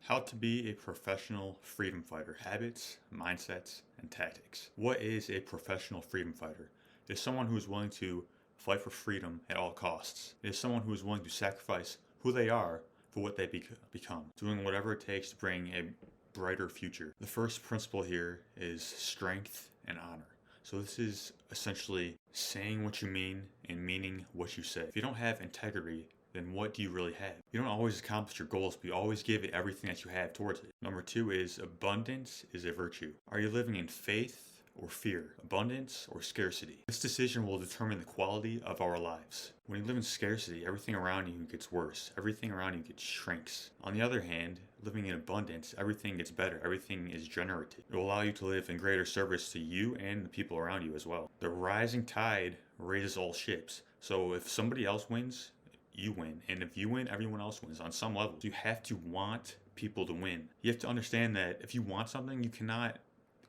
How to be a professional freedom fighter. Habits, mindsets, and tactics. What is a professional freedom fighter? It is someone who is willing to fight for freedom at all costs. It is someone who is willing to sacrifice who they are for what they become, doing whatever it takes to bring a brighter future. The first principle here is strength and honor. So this is essentially saying what you mean and meaning what you say. If you don't have integrity, then what do you really have? You don't always accomplish your goals, but you always give it everything that you have towards it. Number two is abundance is a virtue. Are you living in faith or fear? Abundance or scarcity? This decision will determine the quality of our lives. When you live in scarcity, everything around you gets worse. Everything around you shrinks. On the other hand, living in abundance, everything gets better. Everything is generative. It will allow you to live in greater service to you and the people around you as well. The rising tide raises all ships. So if somebody else wins, you win. And if you win, everyone else wins on some level. You have to want people to win. You have to understand that if you want something, you cannot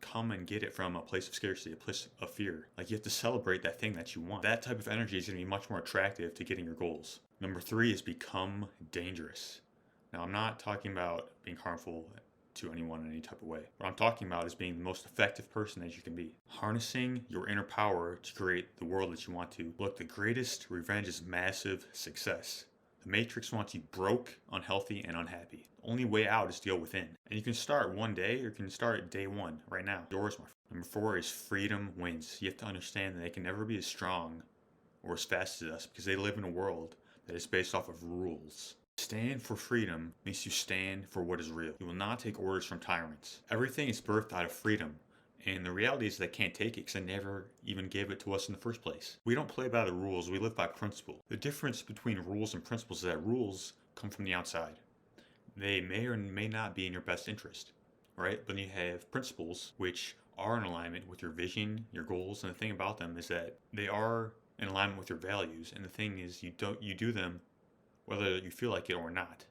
come and get it from a place of scarcity, a place of fear. Like, you have to celebrate that thing that you want. That type of energy is going to be much more attractive to getting your goals. Number three is become dangerous. Now, I'm not talking about being harmful to anyone in any type of way. What I'm talking about is being the most effective person that you can be. Harnessing your inner power to create the world that you want to. Look, the greatest revenge is massive success. The Matrix wants you broke, unhealthy, and unhappy. The only way out is to go within. And you can start one day, or you can start at day one, right now. Yours, my friend. Number four is freedom wins. You have to understand that they can never be as strong or as fast as us because they live in a world that is based off of rules. Stand for freedom means you stand for what is real. You will not take orders from tyrants. Everything is birthed out of freedom. And the reality is they can't take it because they never even gave it to us in the first place. We don't play by the rules, we live by principle. The difference between rules and principles is that rules come from the outside. They may or may not be in your best interest, right? But you have principles which are in alignment with your vision, your goals, and the thing about them is that they are in alignment with your values. And the thing is you do them whether you feel like it or not.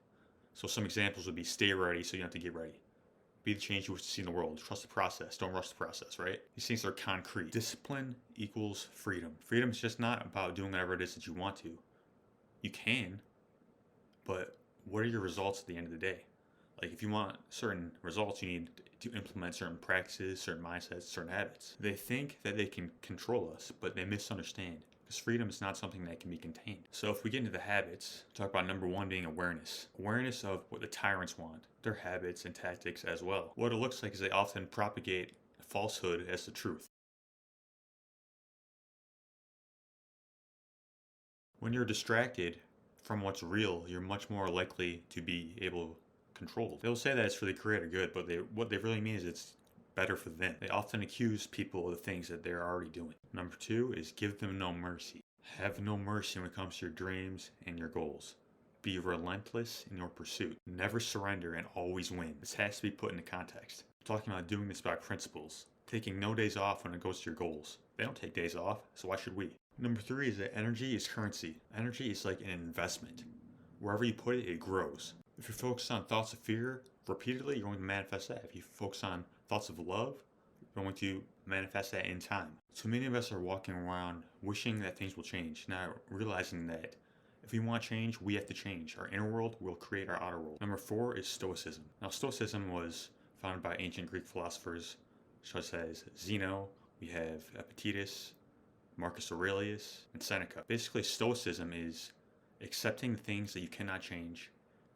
So some examples would be stay ready so you don't have to get ready. Be the change you wish to see in the world. Trust the process. Don't rush the process, right? These things are concrete. Discipline equals freedom. Freedom is just not about doing whatever it is that you want to. You can, but what are your results at the end of the day? Like, if you want certain results, you need to implement certain practices, certain mindsets, certain habits. They think that they can control us, but they misunderstand. Because freedom is not something that can be contained. So if we get into the habits, talk about number one being awareness. Awareness of what the tyrants want, their habits and tactics as well. What it looks like is they often propagate falsehood as the truth. When you're distracted from what's real, you're much more likely to be able controlled. They'll say that it's for the greater good, but what they really mean is it's better for them. They often accuse people of the things that they're already doing. Number two is give them no mercy. Have no mercy when it comes to your dreams and your goals. Be relentless in your pursuit. Never surrender and always win. This has to be put into context. I'm talking about doing this by principles. Taking no days off when it goes to your goals. They don't take days off, so why should we? Number three is that energy is currency. Energy is like an investment. Wherever you put it, it grows. If you're focused on thoughts of fear repeatedly, you're going to manifest that. If you focus on thoughts of love, you're going to manifest that in time. So many of us are walking around wishing that things will change, not realizing that if we want change, we have to change. Our inner world will create our outer world. Number four is Stoicism. Now, Stoicism was founded by ancient Greek philosophers such as Zeno. We have Epictetus, Marcus Aurelius, and Seneca. Basically, Stoicism is accepting the things that you cannot change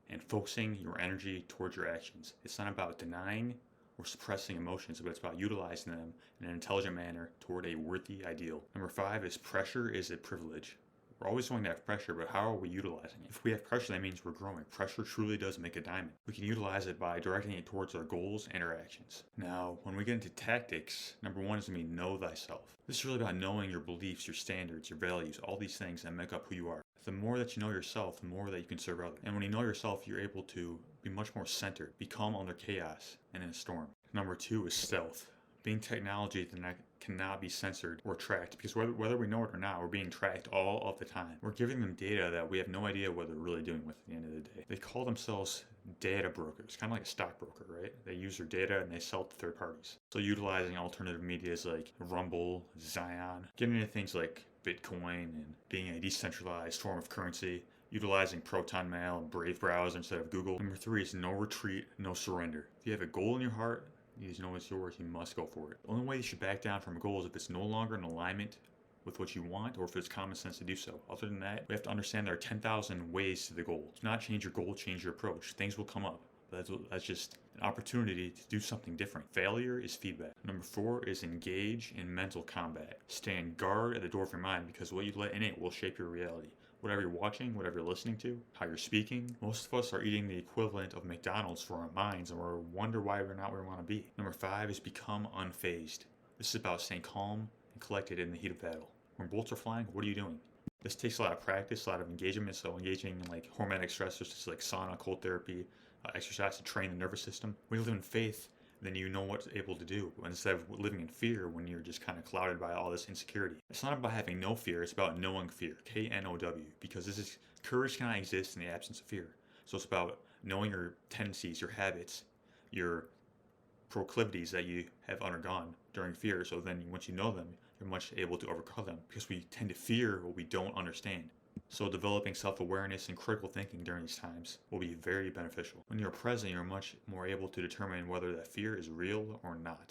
and focusing your energy towards your actions. It's not about denying or suppressing emotions, but it's about utilizing them in an intelligent manner toward a worthy ideal. Number five is pressure is a privilege. We're always going to have pressure, but how are we utilizing it? If we have pressure, that means we're growing. Pressure truly does make a diamond. We can utilize it by directing it towards our goals and our actions. Now, when we get into tactics, number one is going to be know thyself. This is really about knowing your beliefs, your standards, your values, all these things that make up who you are. The more that you know yourself, the more that you can serve others. And when you know yourself, you're able to be much more centered, be calm under chaos and in a storm. Number two is stealth. Being technology that cannot be censored or tracked, because whether we know it or not, we're being tracked all of the time. We're giving them data that we have no idea what they're really doing with at the end of the day. They call themselves data brokers, kind of like a stockbroker, right? They use their data and they sell it to third parties. So utilizing alternative medias like Rumble, Zion, getting into things like Bitcoin and being a decentralized form of currency, utilizing Proton Mail and Brave Browser instead of Google. Number 3 is no retreat, no surrender. If you have a goal in your heart, you know it's yours, you must go for it. The only way you should back down from a goal is if it's no longer in alignment with what you want, or if it's common sense to do so. Other than that, we have to understand there are 10,000 ways to the goal. Do not change your goal, change your approach. Things will come up. That's just an opportunity to do something different. Failure is feedback. Number 4 is engage in mental combat. Stand guard at the door of your mind, because what you let in it will shape your reality. Whatever you're watching, whatever you're listening to, how you're speaking. Most of us are eating the equivalent of McDonald's for our minds, and we wonder why we're not where we want to be. Number 5 is become unfazed. This is about staying calm and collected in the heat of battle. When bullets are flying, what are you doing? This takes a lot of practice, a lot of engagement. So engaging in like hormetic stressors, just like sauna, cold therapy, exercise to train the nervous system. When you live in faith, then you know what's able to do, instead of living in fear when you're just kind of clouded by all this insecurity. It's not about having no fear, it's about knowing fear, K-N-O-W, because courage cannot exist in the absence of fear. So it's about knowing your tendencies, your habits, your proclivities that you have undergone during fear. So then once you know them, you're much able to overcome them, because we tend to fear what we don't understand. So developing self-awareness and critical thinking during these times will be very beneficial. When you're present, you're much more able to determine whether that fear is real or not.